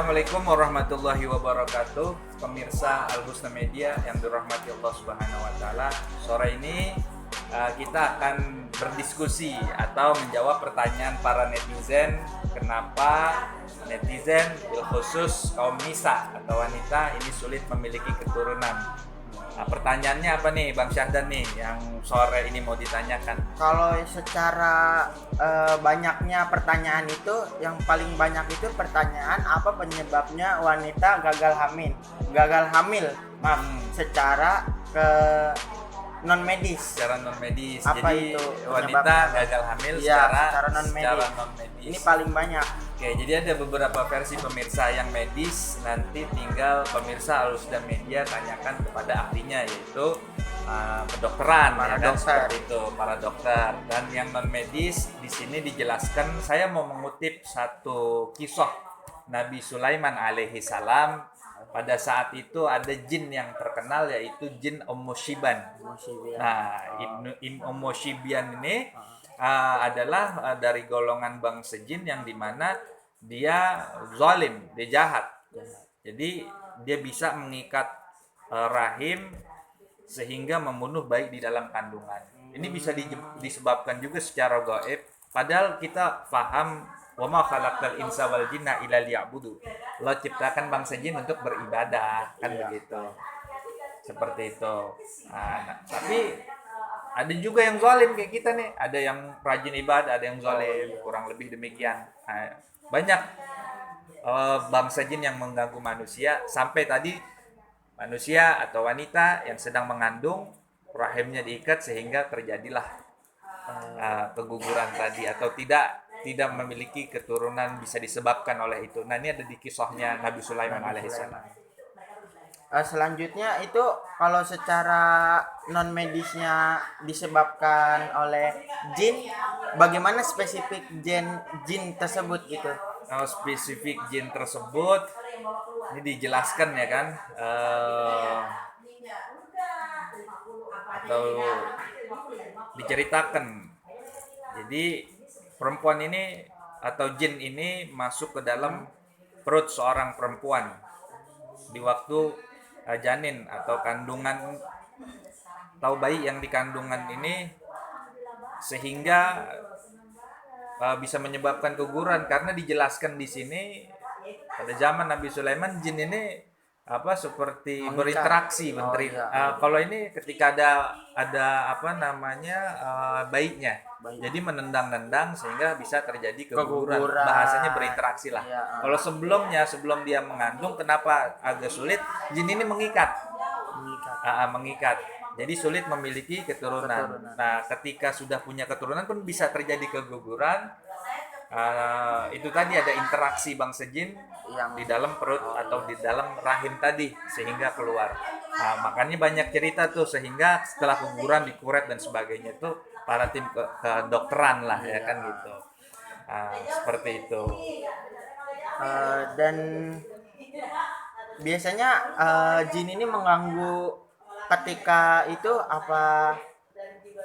Assalamualaikum warahmatullahi wabarakatuh. Pemirsa Al Husna Media yang dirahmati Allah Subhanahu wa taala. Sore ini kita akan berdiskusi atau menjawab pertanyaan para netizen. Kenapa netizen bil khusus kaum nisa atau wanita ini sulit memiliki keturunan? Nah, pertanyaannya apa nih Bang Syahdan nih yang sore ini mau ditanyakan? Kalau secara banyaknya pertanyaan itu, yang paling banyak itu pertanyaan apa penyebabnya wanita gagal hamil, maaf, secara ke non medis. Secara non medis. Apa Jadi itu wanita penyebabnya? gagal hamil Iya, secara non medis. non-medis. Ini paling banyak. Oke, jadi ada beberapa versi pemirsa yang medis. Nanti tinggal pemirsa Al Husna Media tanyakan kepada ahlinya, yaitu kedokteran, Para ya kan? dokter. Seperti itu, para dokter. Dan yang non medis di sini dijelaskan. Saya mau mengutip satu kisah Nabi Sulaiman alaihi salam. Pada saat itu ada jin yang terkenal, yaitu jin Ummu Shibban. Nah, Ummu Shibban ini adalah dari golongan bangsa jin yang dimana dia zalim, dia jahat. Jadi dia bisa mengikat rahim sehingga membunuh bayi di dalam kandungan. Ini bisa disebabkan juga secara gaib. Padahal kita paham wa ma khalaqal insa wal jinna illa liya'budu. Allah ciptakan bangsa jin untuk beribadah, kan begitu. Seperti itu. Nah, tapi ada juga yang zalim kayak kita nih. Ada yang rajin ibadah, ada yang zalim, kurang lebih demikian. Nah, banyak bangsa jin yang mengganggu manusia sampai tadi manusia atau wanita yang sedang mengandung rahimnya diikat sehingga terjadilah keguguran tadi atau tidak memiliki keturunan bisa disebabkan oleh itu. Nah, ini ada di kisahnya Nabi Sulaiman alaihissalam. Selanjutnya itu kalau secara non medisnya disebabkan oleh jin, bagaimana spesifik jin tersebut gitu? Spesifik jin tersebut ini dijelaskan ya kan, atau diceritakan. Jadi perempuan ini atau jin ini masuk ke dalam perut seorang perempuan di waktu janin atau kandungan, atau bayi yang dikandungan ini, sehingga bisa menyebabkan keguguran. Karena dijelaskan di sini pada zaman Nabi Sulaiman jin ini seperti berinteraksi. Kalau ini ketika ada bayinya, jadi menendang-nendang sehingga bisa terjadi keguguran. Bahasanya berinteraksi lah. Kalau sebelum dia mengandung, kenapa agak sulit? Jin ini mengikat. Jadi sulit memiliki keturunan. Nah, ketika sudah punya keturunan pun bisa terjadi keguguran. Itu tadi ada interaksi bangsa jin yang di dalam perut atau di dalam rahim tadi sehingga keluar. Nah, makanya banyak cerita tuh, sehingga setelah keguguran dikuret dan sebagainya itu para tim kedokteran lah ya kan gitu. Seperti itu. Dan biasanya jin ini mengganggu ketika itu apa?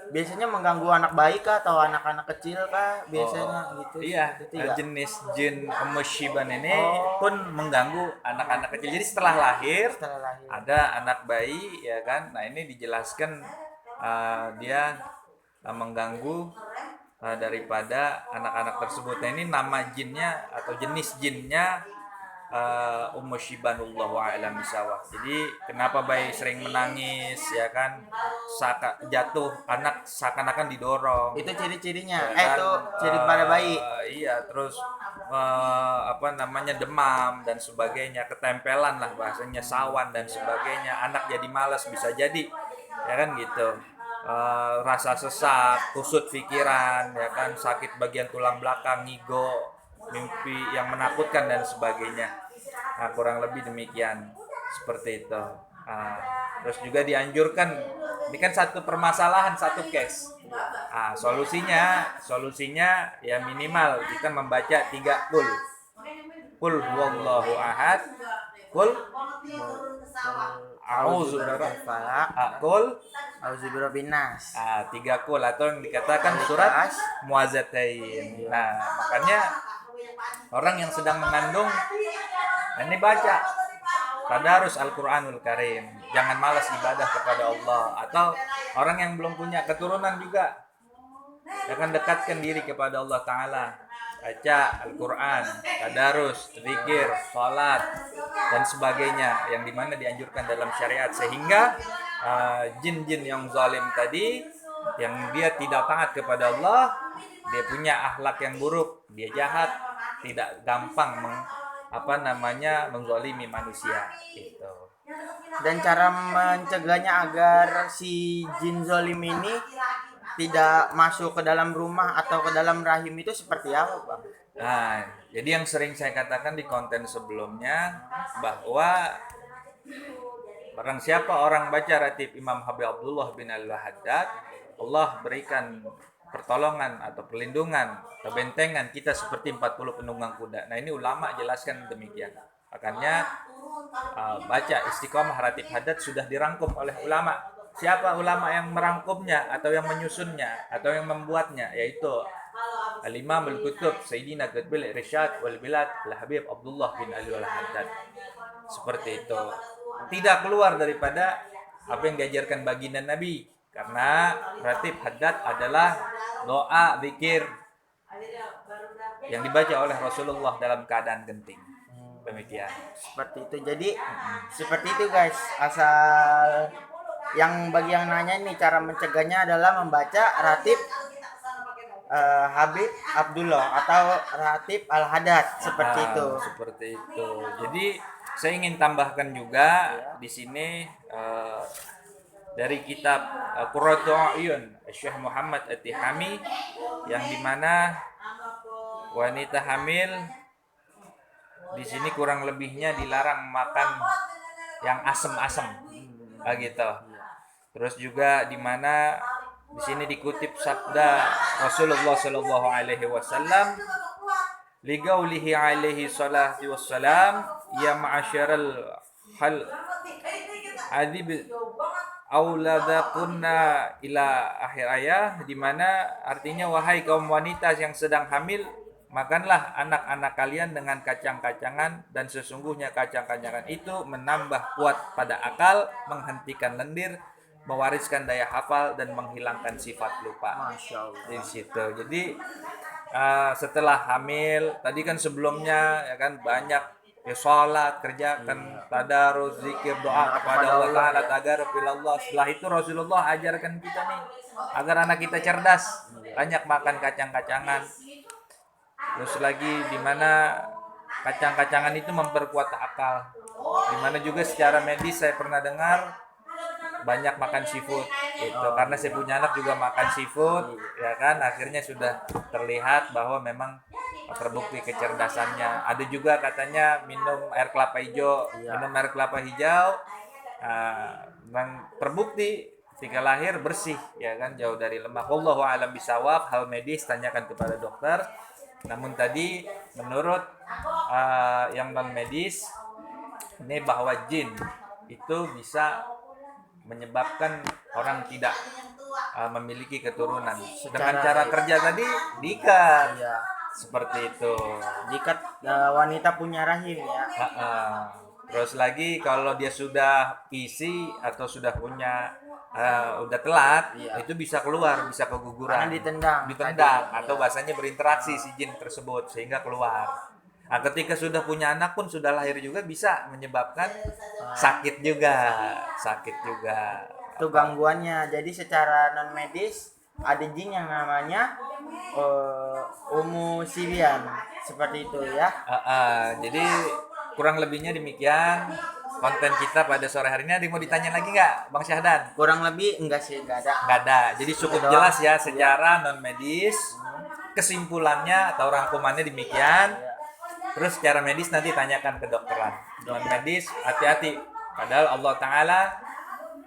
Biasanya mengganggu anak bayi kah atau anak-anak kecil kah biasanya gitu? Iya, jenis jin Ummu Shibban ini pun mengganggu anak-anak kecil. Jadi setelah lahir ada anak bayi ya kan. Nah, ini dijelaskan dia mengganggu daripada anak-anak tersebut. Nah, ini nama jinnya atau jenis jinnya Ummu Shibban, wallahu a'lam bishawab. Jadi kenapa bayi sering menangis ya kan, jatuh anak seakan-akan didorong, itu ciri-cirinya ya kan? itu ciri pada bayi. Iya, terus demam dan sebagainya, ketempelan lah bahasanya, sawan dan sebagainya, anak jadi malas bisa jadi ya kan gitu. Rasa sesak, kusut pikiran ya kan, sakit bagian tulang belakang, ngigo, mimpi yang menakutkan dan sebagainya. Nah, kurang lebih demikian, seperti itu. Terus juga dianjurkan, ini kan satu permasalahan, satu case. Solusinya ya minimal kita membaca 3 qul. Qul huwallahu ahad, qul a'udzu birabbil falaq, qul a'udzu birabbin nas. 3 qul atau yang dikatakan surat muazzatain. Nah, makanya orang yang sedang mengandung Nah, ini baca tadarus Al-Quranul Karim. Jangan malas ibadah kepada Allah. Atau orang yang belum punya keturunan juga, akan dekatkan diri kepada Allah Ta'ala. Baca Al-Quran, tadarus, zikir, sholat, dan sebagainya. Yang dimana dianjurkan dalam syariat. Sehingga jin-jin yang zalim tadi, yang dia tidak taat kepada Allah, dia punya akhlak yang buruk, dia jahat, tidak gampang menzalimi manusia gitu. Dan cara mencegahnya agar si jin zolim ini tidak masuk ke dalam rumah atau ke dalam rahim itu seperti apa, Bang? Nah, jadi yang sering saya katakan di konten sebelumnya, bahwa barang siapa orang baca ratib Imam Habib Abdullah bin Al-Haddad, Allah berikan pertolongan atau perlindungan atau bentengan kita seperti 40 penunggang kuda. Nah, ini ulama jelaskan demikian. Makanya baca istiqomah ratib haddad sudah dirangkum oleh ulama. Siapa ulama yang merangkumnya atau yang menyusunnya atau yang membuatnya? Yaitu Al-Imam Al-Kutub Sayyidina Qutbil Irsyad wal Bilad Al-Habib Abdullah bin Ali Al-Haddad. Seperti itu. Tidak keluar daripada apa yang diajarkan baginda Nabi. Karena ratib haddad adalah doa, zikir yang dibaca oleh Rasulullah dalam keadaan genting. Demikian. Seperti itu. Jadi seperti itu guys. Asal yang bagi yang nanya nih, cara mencegahnya adalah membaca ratib Habib Abdullah atau ratib Al-Haddad seperti itu. Seperti itu. Jadi saya ingin tambahkan juga di sini dari kitab Qurratu A'yun Syekh Muhammad At-Tihami, yang dimana wanita hamil di sini kurang lebihnya dilarang makan yang asam-asam, gitu. Terus juga di mana di sini dikutip sabda Rasulullah Shallallahu Alaihi Wasallam, ligaulihi alaihi salatu wassalam, ya ma'asyaral hal adib auladakunna ila akhir ayat, di mana artinya wahai kaum wanita yang sedang hamil, makanlah anak-anak kalian dengan kacang-kacangan, dan sesungguhnya kacang-kacangan itu menambah kuat pada akal, menghentikan lendir, mewariskan daya hafal, dan menghilangkan sifat lupa. Masya Allah. Di situ. Jadi setelah hamil tadi kan sebelumnya ya kan banyak ya, sholat, kerjakan tadarus, zikir, doa kepada Allah Ta'ala, tagarub ilallah. Setelah itu Rasulullah ajarkan kita nih agar anak kita cerdas, banyak makan kacang-kacangan. Terus lagi di mana kacang-kacangan itu memperkuat akal. Di mana juga secara medis saya pernah dengar banyak makan seafood itu, karena saya punya anak juga makan seafood, ya kan, akhirnya sudah terlihat bahwa memang terbukti kecerdasannya. Ada juga katanya minum air kelapa hijau, memang terbukti ketika lahir bersih, ya kan, jauh dari lemak. Wallahu a'lam bishawab, hal medis tanyakan kepada dokter. Namun tadi menurut yang non medis ini bahwa jin itu bisa menyebabkan orang tidak memiliki keturunan. Dengan cara kerja tadi diikat. Iya. Seperti itu. Jika wanita punya rahim ya. Terus lagi kalau dia sudah isi atau sudah punya udah telat, itu bisa keluar, bisa keguguran. Karena ditendang atau bahasanya berinteraksi si jin tersebut sehingga keluar. Nah, ketika sudah punya anak pun sudah lahir juga bisa menyebabkan sakit juga. Itu gangguannya. Jadi secara non medis ada jin yang namanya Sibian, seperti itu ya. Jadi kurang lebihnya demikian konten kita pada sore hari ini. Ada yang mau ditanya lagi nggak, Bang Syahdan? Kurang lebih enggak sih, enggak ada. Jadi cukup jelas ya secara non medis. Kesimpulannya atau rangkumannya demikian. Terus secara medis nanti tanyakan ke dokteran. Non medis hati-hati. Padahal Allah Ta'ala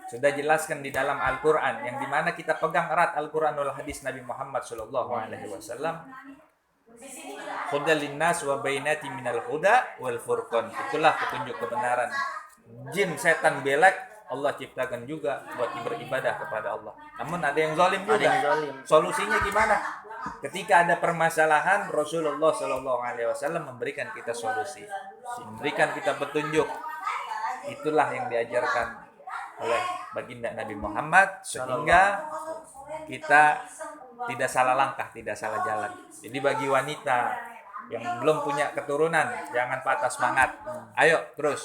sudah jelaskan di dalam Al-Quran, yang dimana kita pegang erat Al-Quranul hadis Nabi Muhammad Sallallahu Alaihi Wasallam. Hudal linnas wa bainati minal huda wal furqan. Itulah petunjuk kebenaran. Jin, setan, belek Allah ciptakan juga buat beribadah kepada Allah. Namun ada yang zalim juga. Solusinya gimana? ketika ada permasalahan Rasulullah Shallallahu Alaihi Wasallam memberikan kita solusi, memberikan kita petunjuk. Itulah yang diajarkan oleh baginda Nabi Muhammad sehingga kita tidak salah langkah, tidak salah jalan. Jadi bagi wanita yang belum punya keturunan, jangan patah semangat. Ayo terus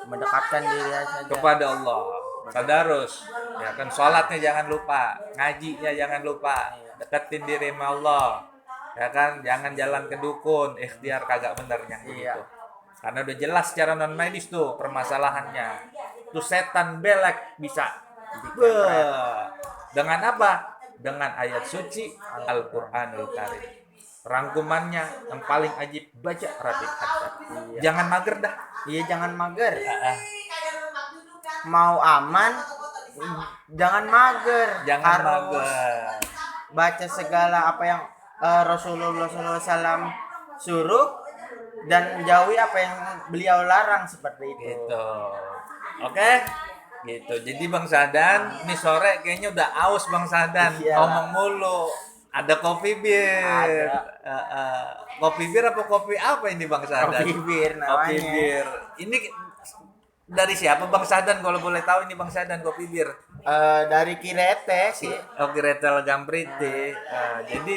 Mendekatkan diri saja kepada Allah. Tadarus, ya kan, sholatnya jangan lupa, ngajinya jangan lupa, deketin diri sama Allah, ya kan, jangan jalan ke dukun, ikhtiar kagak benernya gitu. Karena udah jelas secara non medis tuh permasalahannya. Tuh setan belek bisa. Dengan apa? Dengan ayat suci Al-Qur'anul Karim. Rangkumannya yang paling ajib, baca rapi hati. Jangan mager dah. Iya, jangan mager. Mau aman, jangan mager. Jangan Harus mager. baca segala apa yang Rasulullah SAW suruh dan jauhi apa yang beliau larang seperti itu. Gitu. Oke? Gitu. Jadi Bang Sadan, ini sore kayaknya udah aus Bang Sadan. Iya. Ngomong mulu. Ada kopi bir. Kopi bir apa kopi apa ini Bang Sadan? Kopi bir namanya. Kopi bir. Ini dari siapa Bang Sadan kalau boleh tahu ini Bang Sadan kopi bir? Dari Kirete sih. Oke, Retel Gampriti. Jadi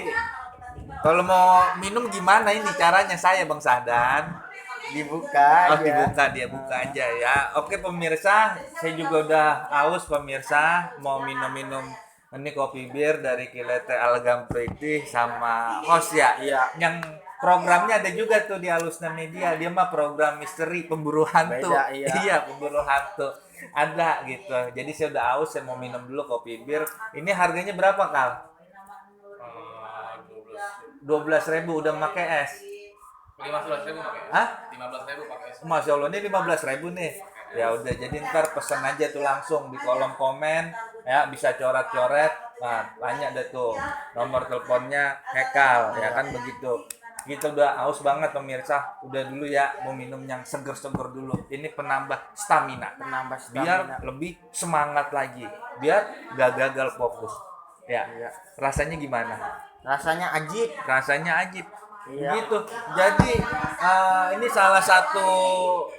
kalau mau minum gimana ini caranya saya Bang Sadan? Dibuka aja. Dibuka, dia buka aja ya. Oke pemirsa, saya juga udah haus pemirsa, mau minum-minum ini kopi bir dari Kilete Algam Priti sama host ya. Iya. Yang programnya ada juga tuh di Alusna Media. Dia mah program misteri pemburu hantu. Beda, iya. Iya, pemburu hantu. Ada gitu. Jadi saya udah haus, saya mau minum dulu kopi bir. Ini harganya berapa, Kal? 12.000 udah pakai es. 15.000 pakai. Hah? 15.000 pakai. Masya Allah, ini 15.000 nih. Ya udah, jadi ntar pesan aja tuh langsung di kolom komen ya, bisa coret-coret. Nah, tanya deh tuh nomor teleponnya Hekal ya kan begitu. Kita udah haus banget pemirsa. Udah dulu ya, mau minum yang seger-seger dulu. Ini penambah stamina. Penambah Biar stamina. lebih semangat lagi. Biar gak gagal fokus. Ya. Iya. Rasanya gimana? Rasanya ajib. Rasanya ajib. Iya. Gitu. Jadi ini salah satu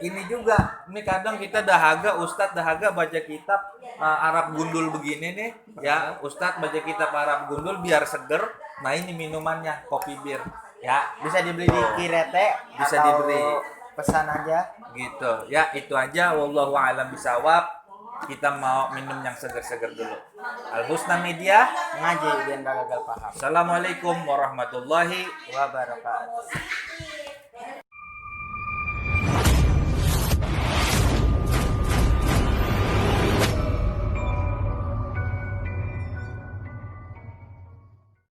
ini juga. Ini kadang kita dahaga, Ustadz dahaga baca kitab Arab gundul begini nih, ya. Ustadz baca kitab Arab gundul biar seger. Nah, ini minumannya kopi bir. Ya, Bisa dibeli di Kirete. Bisa atau dibeli. pesan aja. gitu. Ya, itu aja. Wallahu a'lam bishawab. Kita mau minum yang seger-seger dulu. Al Husna Media. Ngaji biar gak gagal paham. Assalamualaikum warahmatullahi Wabarakatuh.